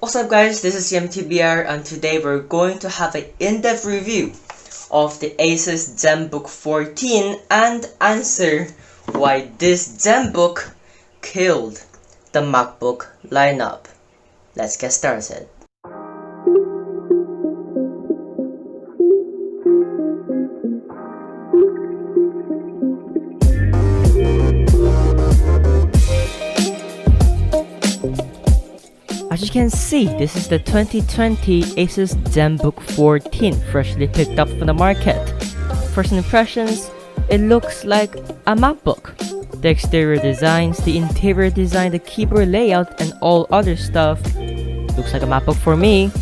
What's up guys, this is CMTBR and today we're going to have an in-depth review of the ASUS ZenBook 14 and answer why this ZenBook killed the MacBook lineup. Let's get started. As you can see, this is the 2020 ASUS ZenBook 14 freshly picked up from the market. First impressions, it looks like a MacBook. The exterior designs, the interior design, the keyboard layout and all other stuff looks like a MacBook for me.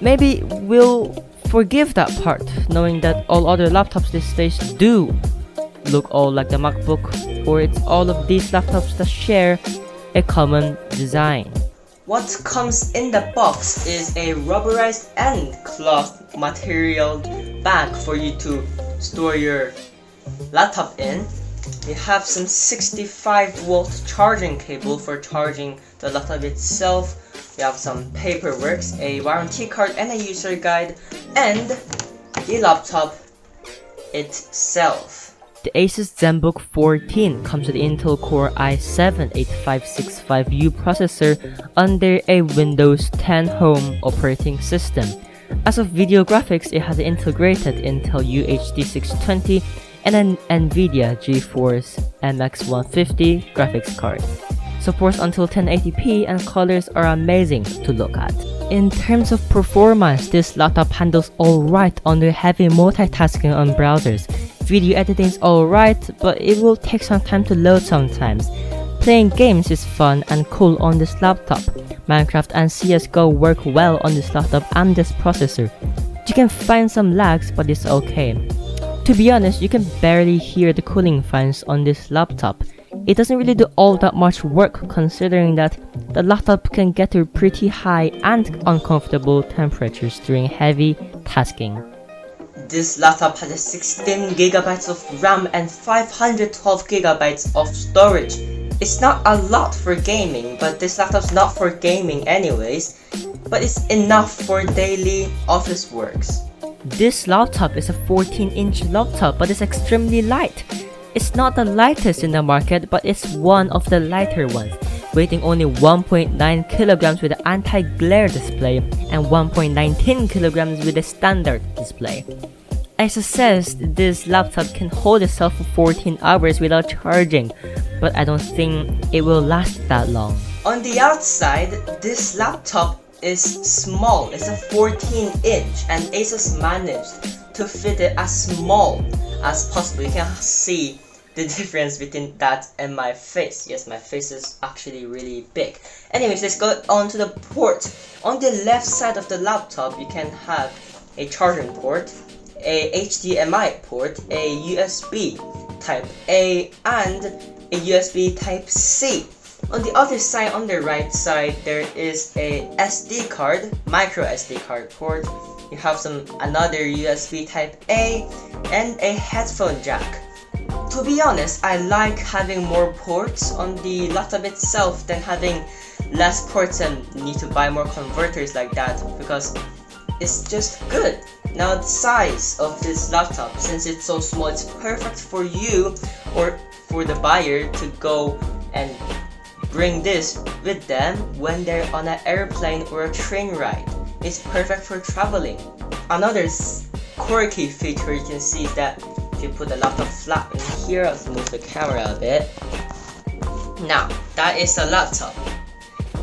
Maybe we'll forgive that part, knowing that all other laptops these days do look all like the MacBook, or it's all of these laptops that share a common design. What comes in the box is a rubberized and cloth material bag for you to store your laptop in. You have some 65-volt charging cable for charging the laptop itself. You have some paperwork, a warranty card and a user guide, and the laptop itself. The ASUS ZenBook 14 comes with Intel Core i7-8565U processor under a Windows 10 Home operating system. As of video graphics, it has an integrated Intel UHD 620 and an NVIDIA GeForce MX 150 graphics card. Supports until 1080p and colors are amazing to look at. In terms of performance, this laptop handles alright under heavy multitasking on browsers. Video editing is alright, but it will take some time to load sometimes. Playing games is fun and cool on this laptop. Minecraft and CSGO work well on this laptop and this processor. You can find some lags, but it's okay. To be honest, you can barely hear the cooling fans on this laptop. It doesn't really do all that much work considering that the laptop can get to pretty high and uncomfortable temperatures during heavy tasking. This laptop has 16GB of RAM and 512GB of storage. It's not a lot for gaming, but this laptop's not for gaming anyways, but it's enough for daily office works. This laptop is a 14-inch laptop, but it's extremely light. It's not the lightest in the market, but it's one of the lighter ones, weighing only 1.9 kilograms with the anti-glare display and 1.19 kilograms with the standard display. ASUS says this laptop can hold itself for 14 hours without charging, but I don't think it will last that long. On the outside, this laptop is small. It's a 14-inch and ASUS managed to fit it as small as possible. You can see the difference between that and my face. Yes, my face is actually really big. Anyways, let's go on to the port. On the left side of the laptop, you can have a charging port, a HDMI port, a USB Type A, and a USB Type C. On the other side, on the right side, there is a SD card, micro SD card port. You have another USB Type A and a headphone jack. To be honest, I like having more ports on the laptop itself than having less ports and need to buy more converters like that, because it's just good. Now the size of this laptop, since it's so small, it's perfect for you or for the buyer to go and bring this with them when they're on an airplane or a train ride. It's perfect for traveling. Another quirky feature you can see is that if you put the laptop flat in here, I'll move the camera a bit. Now, that is a laptop.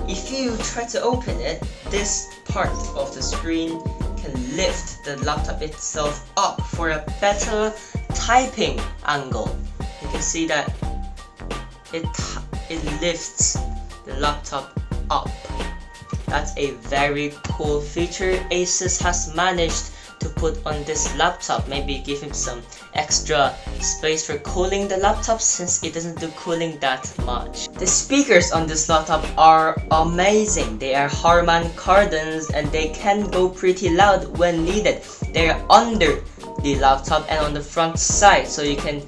If you try to open it, this part of the screen can lift the laptop itself up for a better typing angle. You can see that it lifts the laptop up. That's a very cool feature ASUS has managed to put on this laptop. Maybe give him some extra space for cooling the laptop, since it doesn't do cooling that much. The speakers on this laptop are amazing. They are Harman Kardons and they can go pretty loud when needed. They are under the laptop and on the front side, so you can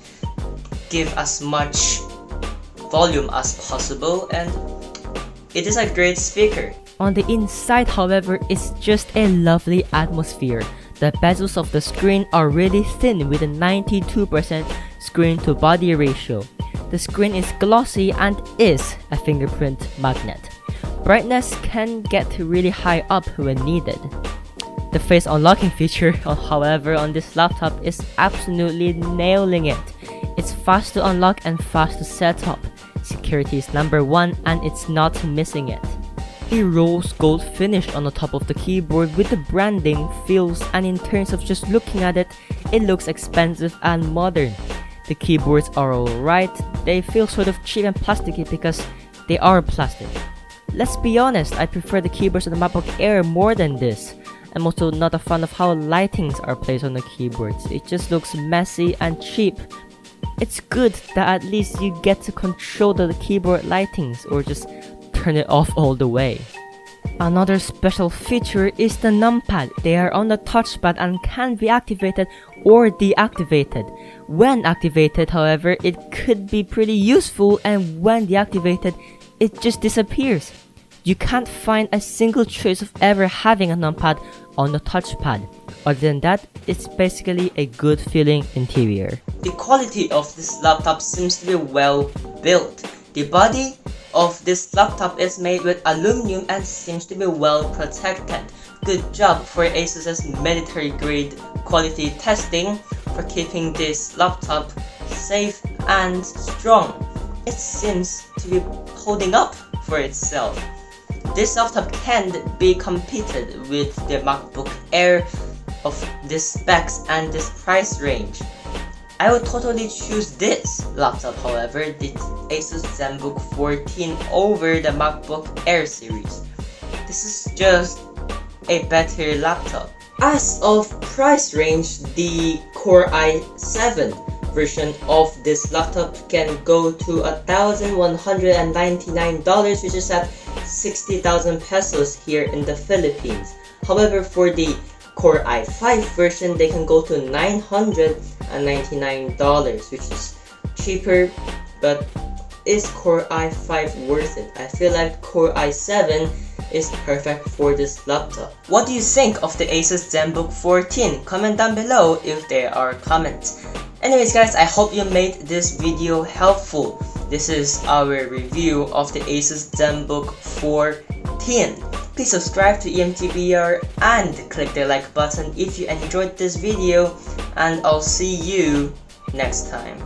give as much volume as possible, and it is a great speaker. On the inside, however, is just a lovely atmosphere. The bezels of the screen are really thin with a 92% screen to body ratio. The screen is glossy and is a fingerprint magnet. Brightness can get really high up when needed. The face unlocking feature, however, on this laptop is absolutely nailing it. It's fast to unlock and fast to set up. Security is number one and it's not missing it. A rose gold finish on the top of the keyboard with the branding, feels, and in terms of just looking at it, it looks expensive and modern. The keyboards are alright, they feel sort of cheap and plasticky because they are plastic. Let's be honest, I prefer the keyboards on the MacBook Air more than this. I'm also not a fan of how lightings are placed on the keyboards. It just looks messy and cheap. It's good that at least you get to control the keyboard lightings or just turn it off all the way. Another special feature is the numpad. They are on the touchpad and can be activated or deactivated. When activated, however, it could be pretty useful, and when deactivated, it just disappears. You can't find a single trace of ever having a numpad on the touchpad. Other than that, it's basically a good feeling interior. The quality of this laptop seems to be well built. The body of this laptop is made with aluminum and seems to be well protected. Good job for ASUS's military grade quality testing for keeping this laptop safe and strong. It seems to be holding up for itself. This laptop can be competed with the MacBook Air of this specs and this price range. I would totally choose this laptop, however, the ASUS ZenBook 14 over the MacBook Air series. This is just a better laptop. As of price range, the Core i7 version of this laptop can go to $1,199, which is at 60,000 pesos here in the Philippines. However, for the Core i5 version, they can go to $999, which is cheaper, but is Core i5 worth it? I feel like Core i7 is perfect for this laptop. What do you think of the ASUS ZenBook 14? Comment down below if there are comments. Anyways guys, I hope you made this video helpful. This is our review of the ASUS ZenBook 14. Please subscribe to EMTBR and click the like button if you enjoyed this video, and I'll see you next time.